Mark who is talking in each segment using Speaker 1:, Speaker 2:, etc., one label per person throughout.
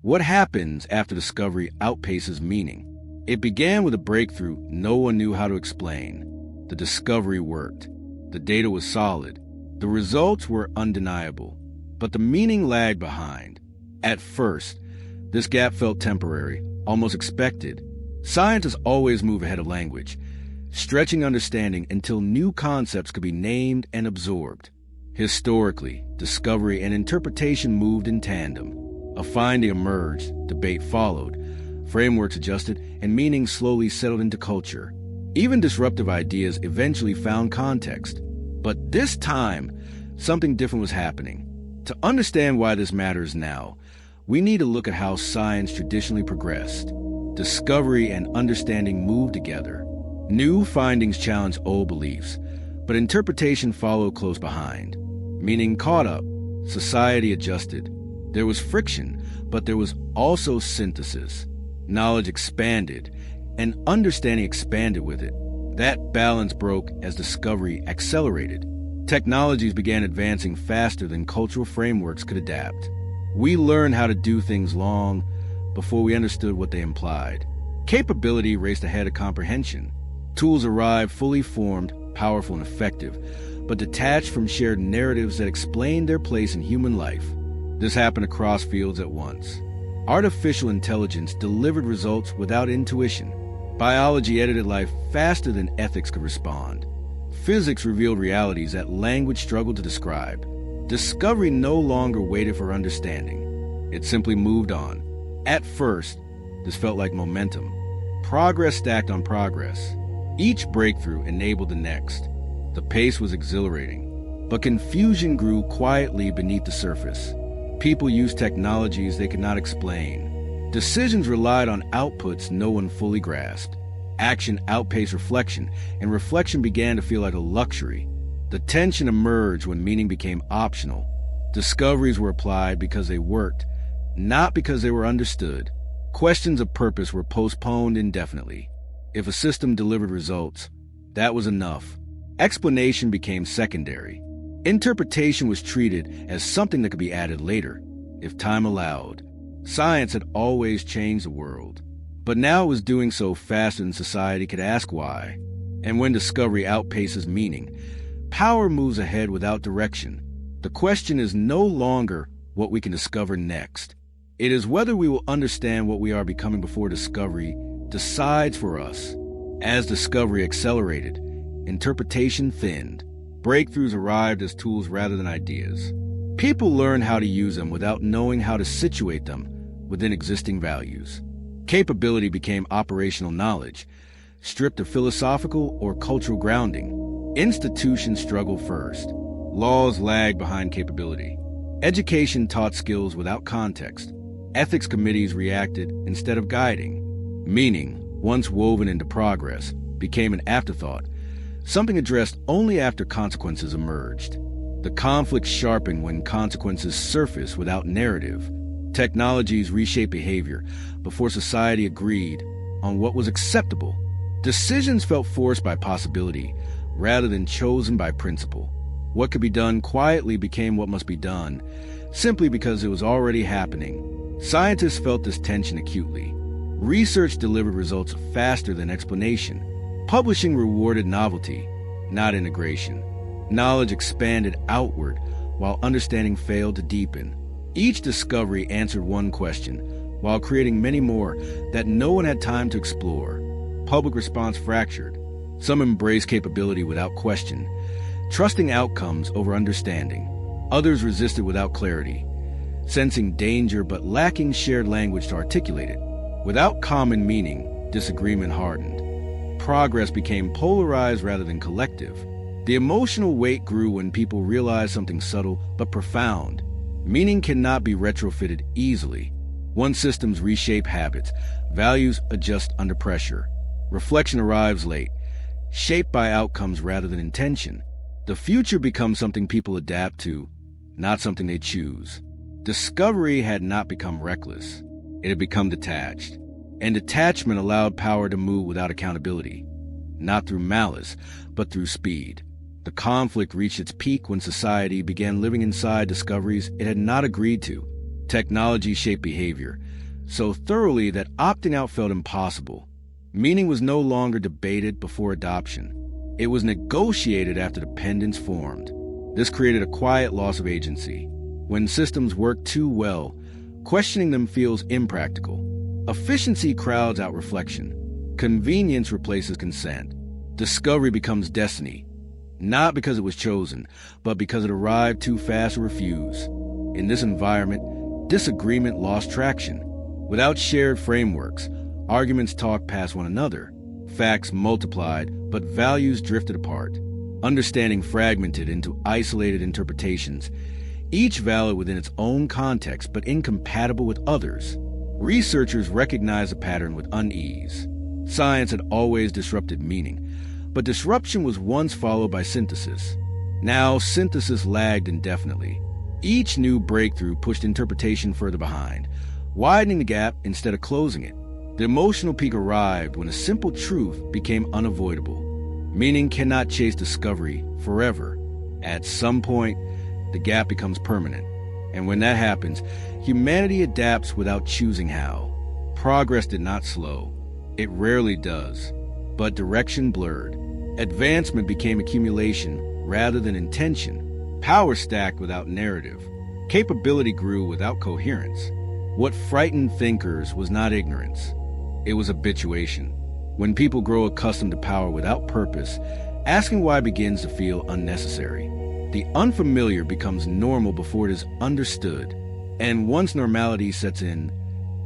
Speaker 1: What happens after discovery outpaces meaning? It began with a breakthrough no one knew how to explain. The discovery worked. The data was solid. The results were undeniable. But the meaning lagged behind. At first, this gap felt temporary, almost expected. Scientists always move ahead of language, stretching understanding until new concepts could be named and absorbed. Historically, discovery and interpretation moved in tandem. A finding emerged, debate followed, frameworks adjusted, and meaning slowly settled into culture. Even disruptive ideas eventually found context. But this time, something different was happening. To understand why this matters now, we need to look at how science traditionally progressed. Discovery and understanding moved together. New findings challenged old beliefs, but interpretation followed close behind. Meaning caught up, society adjusted. There was friction, but there was also synthesis. Knowledge expanded, and understanding expanded with it. That balance broke as discovery accelerated. Technologies began advancing faster than cultural frameworks could adapt. We learned how to do things long before we understood what they implied. Capability raced ahead of comprehension. Tools arrived fully formed, powerful, and effective, but detached from shared narratives that explained their place in human life. This happened across fields at once. Artificial intelligence delivered results without intuition. Biology edited life faster than ethics could respond. Physics revealed realities that language struggled to describe. Discovery no longer waited for understanding. It simply moved on. At first, this felt like momentum. Progress stacked on progress. Each breakthrough enabled the next. The pace was exhilarating, but confusion grew quietly beneath the surface. People used technologies they could not explain. Decisions relied on outputs no one fully grasped. Action outpaced reflection, and reflection began to feel like a luxury. The tension emerged when meaning became optional. Discoveries were applied because they worked, not because they were understood. Questions of purpose were postponed indefinitely. If a system delivered results, that was enough. Explanation became secondary. Interpretation was treated as something that could be added later, if time allowed. Science had always changed the world, but now it was doing so faster than society could ask why. And when discovery outpaces meaning, power moves ahead without direction. The question is no longer what we can discover next. It is whether we will understand what we are becoming before discovery decides for us. As discovery accelerated, interpretation thinned. Breakthroughs arrived as tools rather than ideas. People learned how to use them without knowing how to situate them within existing values. Capability became operational knowledge, stripped of philosophical or cultural grounding. Institutions struggled first. Laws lagged behind capability. Education taught skills without context. Ethics committees reacted instead of guiding. Meaning, once woven into progress, became an afterthought, something addressed only after consequences emerged. The conflict sharpened when consequences surfaced without narrative. Technologies reshaped behavior before society agreed on what was acceptable. Decisions felt forced by possibility rather than chosen by principle. What could be done quietly became what must be done, simply because it was already happening. Scientists felt this tension acutely. Research delivered results faster than explanation. Publishing rewarded novelty, not integration. Knowledge expanded outward, while understanding failed to deepen. Each discovery answered one question, while creating many more that no one had time to explore. Public response fractured. Some embraced capability without question, trusting outcomes over understanding. Others resisted without clarity, sensing danger but lacking shared language to articulate it. Without common meaning, disagreement hardened. Progress became polarized rather than collective. The emotional weight grew when people realized something subtle but profound. Meaning cannot be retrofitted easily. Once systems reshape habits, values adjust under pressure. Reflection arrives late, shaped by outcomes rather than intention. The future becomes something people adapt to, not something they choose. Discovery had not become reckless. It had become detached. And detachment allowed power to move without accountability, not through malice, but through speed. The conflict reached its peak when society began living inside discoveries it had not agreed to. Technology shaped behavior so thoroughly that opting out felt impossible. Meaning was no longer debated before adoption. It was negotiated after dependence formed. This created a quiet loss of agency. When systems work too well, questioning them feels impractical. Efficiency crowds out reflection. Convenience replaces consent. Discovery becomes destiny, not because it was chosen, but because it arrived too fast to refuse. In this environment, disagreement lost traction. Without shared frameworks, arguments talked past one another. Facts multiplied, but values drifted apart. Understanding fragmented into isolated interpretations, each valid within its own context but incompatible with others. Researchers recognized a pattern with unease. Science had always disrupted meaning, but disruption was once followed by synthesis. Now, synthesis lagged indefinitely. Each new breakthrough pushed interpretation further behind, widening the gap instead of closing it. The emotional peak arrived when a simple truth became unavoidable. Meaning cannot chase discovery forever. At some point, the gap becomes permanent. And when that happens, humanity adapts without choosing how. Progress did not slow. It rarely does. But direction blurred. Advancement became accumulation rather than intention. Power stacked without narrative. Capability grew without coherence. What frightened thinkers was not ignorance. It was habituation. When people grow accustomed to power without purpose, asking why begins to feel unnecessary. The unfamiliar becomes normal before it is understood. And once normality sets in,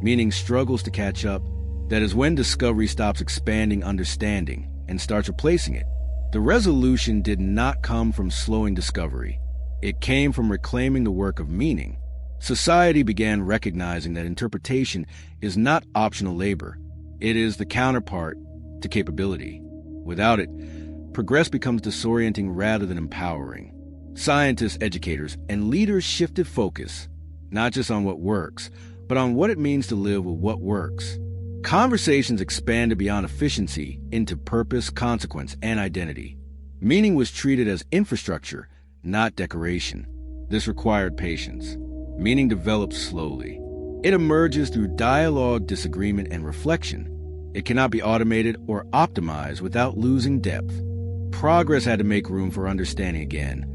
Speaker 1: meaning struggles to catch up, that is when discovery stops expanding understanding and starts replacing it. The resolution did not come from slowing discovery. It came from reclaiming the work of meaning. Society began recognizing that interpretation is not optional labor. It is the counterpart to capability. Without it, progress becomes disorienting rather than empowering. Scientists, educators, and leaders shifted focus, not just on what works, but on what it means to live with what works. Conversations expanded beyond efficiency into purpose, consequence, and identity. Meaning was treated as infrastructure, not decoration. This required patience. Meaning develops slowly. It emerges through dialogue, disagreement, and reflection. It cannot be automated or optimized without losing depth. Progress had to make room for understanding again,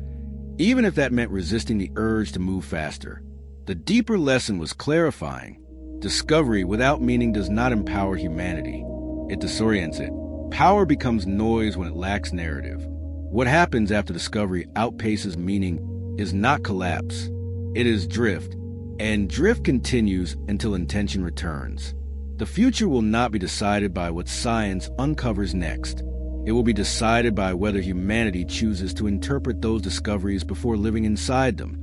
Speaker 1: even if that meant resisting the urge to move faster. The deeper lesson was clarifying. Discovery without meaning does not empower humanity. It disorients it. Power becomes noise when it lacks narrative. What happens after discovery outpaces meaning is not collapse. It is drift, and drift continues until intention returns. The future will not be decided by what science uncovers next. It will be decided by whether humanity chooses to interpret those discoveries before living inside them.